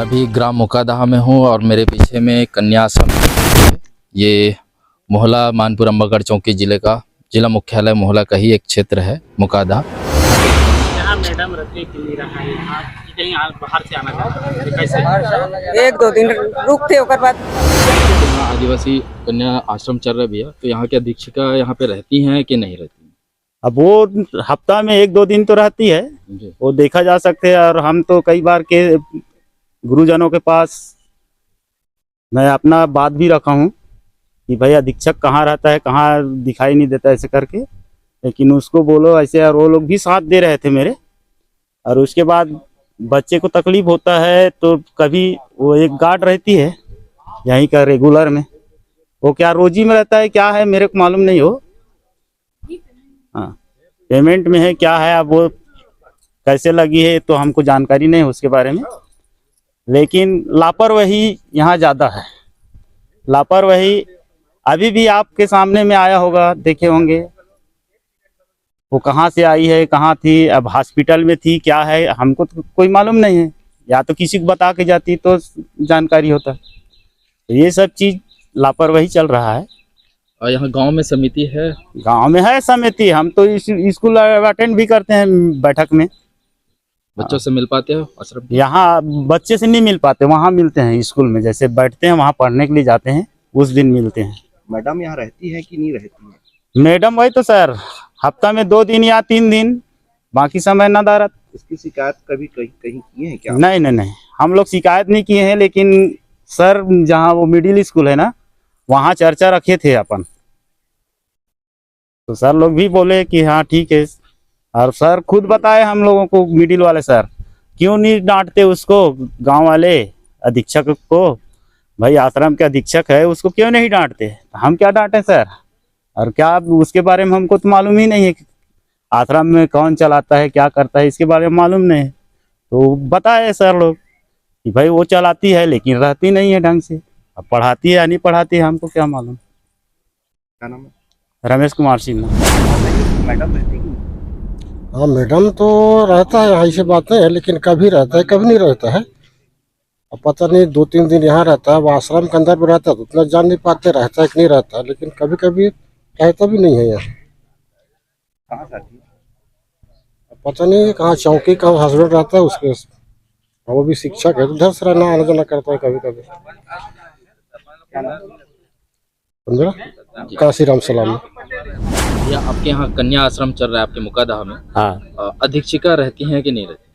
मैं भी ग्राम मुकादहा में हूँ और मेरे पीछे में कन्या आश्रम है। ये मोहला मानपुर अम्बागढ़ चौकी जिला मुख्यालय मोहला का ही एक क्षेत्र है मुकादहा। यहाँ मैडम रहते कि नहीं रहा है, यहाँ कहीं बाहर से आना चाहता है कैसे? एक दो दिन रुकते ओकर बाद यहाँ आदिवासी कन्या आश्रम चल रहा है भैया, तो यहाँ की अधीक्षिका यहाँ पे रहती हैं कि नहीं रहती हैं? अब वो हफ्ता में एक दो दिन तो रहती है, जी। वो देखा जा सकते हैं। और हम तो कई बार के गुरुजनों के पास मैं अपना बात भी रखा हूँ कि भाई अधीक्षक कहाँ रहता है, कहाँ दिखाई नहीं देता ऐसे करके, लेकिन उसको बोलो ऐसे। और वो लोग भी साथ दे रहे थे मेरे। और उसके बाद बच्चे को तकलीफ होता है तो कभी वो एक गार्ड रहती है यहीं का रेगुलर में, वो क्या रोजी में रहता है क्या है मेरे को मालूम नहीं हो। हाँ, पेमेंट में है क्या है, अब वो कैसे लगी है तो हमको जानकारी नहीं है उसके बारे में। लेकिन लापरवाही यहाँ ज़्यादा है। लापरवाही अभी भी आपके सामने में आया होगा, देखे होंगे। वो कहाँ से आई है, कहाँ थी, अब हॉस्पिटल में थी क्या है, हमको तो कोई मालूम नहीं है। या तो किसी को बता के जाती तो जानकारी होता। तो ये सब चीज़ लापरवाही चल रहा है। और यहाँ गांव में समिति है? गांव में है समिति, हम तो स्कूल अटेंड भी करते हैं बैठक में। बच्चों से मिल पाते हो आश्रम? यहाँ बच्चे से नहीं मिल पाते, वहाँ मिलते हैं स्कूल में। जैसे बैठते हैं वहाँ पढ़ने के लिए जाते हैं, उस दिन मिलते हैं। मैडम यहाँ रहती है कि नहीं रहती है? मैडम वही तो सर, हफ्ता में 2 दिन या 3 दिन, बाकी समय नदारत। इसकी शिकायत कभी कहीं किए हैं क्या? नहीं, हम लोग शिकायत नहीं किए हैं। लेकिन सर जहाँ वो मिडिल स्कूल है ना, वहाँ चर्चा रखे थे अपन, तो सर लोग भी बोले कि हाँ ठीक है। और सर खुद बताए हम लोगों को, मिडिल वाले सर, क्यों नहीं डांटते उसको, गांव वाले अधीक्षक को। भाई आश्रम के अधीक्षक है, उसको क्यों नहीं डांटते? हम क्या डांटे सर? और क्या उसके बारे में हमको तो मालूम ही नहीं है कि आश्रम में कौन चलाता है, क्या करता है, इसके बारे में मालूम नहीं है। तो बताए सर लोग कि भाई वो चलाती है लेकिन रहती नहीं है ढंग से। अब पढ़ाती है या नहीं पढ़ाती है हमको क्या मालूम। क्या नाम है? रमेश कुमार सिंह। मैडम रहती है? हाँ, मैडम तो रहता है, ऐसी बात नहीं है, लेकिन कभी रहता है कभी नहीं रहता है। अब पता नहीं 2-3 दिन यहाँ रहता है, वो आश्रम के अंदर में रहता है तो उतना जान नहीं पाते रहता है कि नहीं रहता है। लेकिन कभी कभी रहता भी नहीं है यहाँ। कहाँ से आती है? अब पता नहीं कहाँ, चौकी का हस्बैंड रहता है उसके, वो भी शिक्षक है तो उधर से रहना आना जाना करता है कभी कभी। क्या नाम? समझा, काशीराम सलाम। या आपके यहाँ कन्या आश्रम चल रहा है आपके मुकादहा में? हाँ, अधीक्षिका रहती हैं कि नहीं रहती?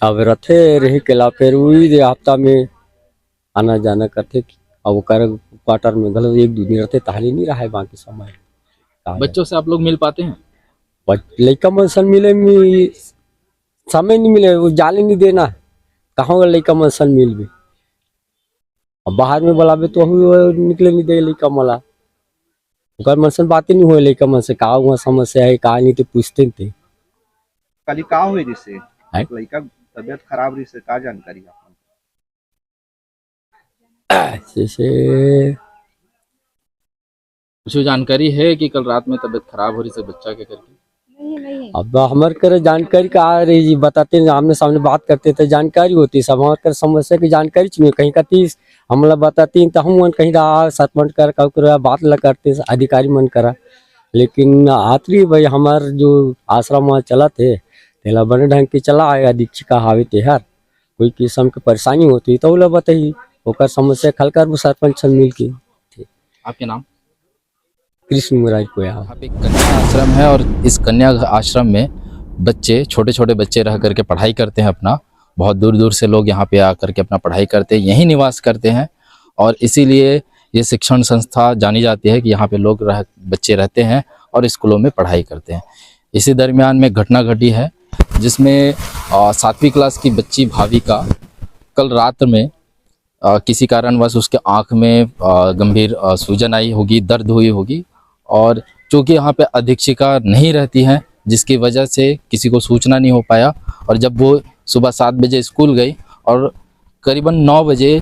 अब रथे रही केला फिर वही हफ्ता में आना जाना करते। अब वो कर क्वार्टर में गलत 1-2 दिन रहते, ताली नहीं रहा है बाकी समय। बच्चों से आप लोग मिल पाते हैं? लड़का मनसन मिले समय नहीं मिले, वो जाले नहीं देना, कहाँ लड़का मनसन मिल भी। अब बाहर में बोलाबे तो निकले नहीं दे लड़का मला, मनसन बातें नहीं हुए लड़का मन से, कहा हुआ समस्या है कहा नहीं तो पूछते थे। कल का हुई जिससे लड़का तबियत खराब रही से का जानकारी आपको? जैसे कुछ जानकारी है कि कल रात में तबियत खराब हो रही से बच्चा के करके? अब हमारे कर जानकारी का आ रही जी, बताते हैं आमने सामने बात करते थे, जानकारी होती सब हमारे कर समस्या की जानकारी चाहिए। कहीं का 30 हम लोग बताती हैं तो हम कहीं रहा सतमंड कर बात लग करते अधिकारी मन करा। लेकिन आखिरी भाई हमारे जो आश्रम वहाँ चला थे तेला बने ढंग के चला आएगा, दीक्षिका हावे तेहर कोई किस्म की परेशानी होती तो वो बताइए, होकर समस्या खल कर वो सरपंच मिल के। आपके नाम? कृष्ण मुरारी को। यहाँ पे कन्या आश्रम है और इस कन्या आश्रम में बच्चे, छोटे छोटे बच्चे रह करके पढ़ाई करते हैं अपना। बहुत दूर दूर से लोग यहाँ पे आकर के अपना पढ़ाई करते हैं, यहीं निवास करते हैं। और इसीलिए ये शिक्षण संस्था जानी जाती है कि यहाँ पे लोग बच्चे रहते हैं और स्कूलों में पढ़ाई करते हैं। इसी दरमियान में घटना घटी है जिसमें 7वीं क्लास की बच्ची भाविका कल रात में किसी कारणवश उसके आँख में गंभीर सूजन आई होगी, दर्द हुई होगी। और चूँकि यहाँ पे अधीक्षिका नहीं रहती हैं जिसकी वजह से किसी को सूचना नहीं हो पाया। और जब वो सुबह 7 बजे स्कूल गई और करीबन 9 बजे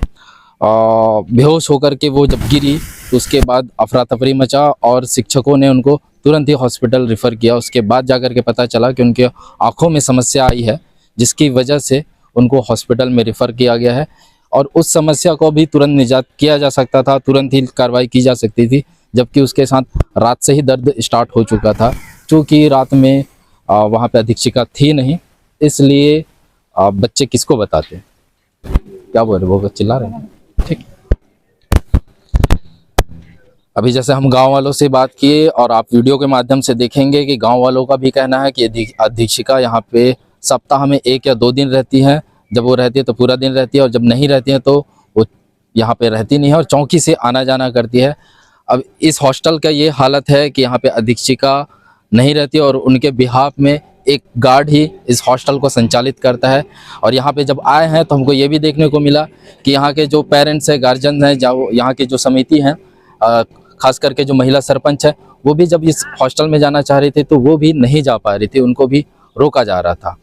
बेहोश होकर के वो जब गिरी तो उसके बाद अफरा तफरी मचा और शिक्षकों ने उनको तुरंत ही हॉस्पिटल रेफ़र किया। उसके बाद जाकर के पता चला कि उनके आँखों में समस्या आई है जिसकी वजह से उनको हॉस्पिटल में रेफ़र किया गया है और उस समस्या को भी तुरंत निजात किया जा सकता था, तुरंत ही कार्रवाई की जा सकती थी, जबकि उसके साथ रात से ही दर्द स्टार्ट हो चुका था। चूँकि रात में वहाँ पे अधीक्षिका थी नहीं, इसलिए बच्चे किसको बताते? क्या बोल रहे, वो चिल्ला रहे हैं। ठीक, अभी जैसे हम गांव वालों से बात किए और आप वीडियो के माध्यम से देखेंगे कि गांव वालों का भी कहना है कि अधीक्षिका यहाँ पे सप्ताह में 1 या 2 दिन रहती है। जब वो रहती है तो पूरा दिन रहती है और जब नहीं रहती है तो वो यहाँ पे रहती नहीं है और चौकी से आना जाना करती है। अब इस हॉस्टल का ये हालत है कि यहाँ पे अधीक्षिका नहीं रहती और उनके बिहाफ में एक गार्ड ही इस हॉस्टल को संचालित करता है। और यहाँ पे जब आए हैं तो हमको ये भी देखने को मिला कि यहाँ के जो पेरेंट्स हैं, गार्जियन हैं, यहाँ की जो समिति हैं, खास करके जो महिला सरपंच है, वो भी जब इस हॉस्टल में जाना चाह रही थी तो वो भी नहीं जा पा रही थी, उनको भी रोका जा रहा था।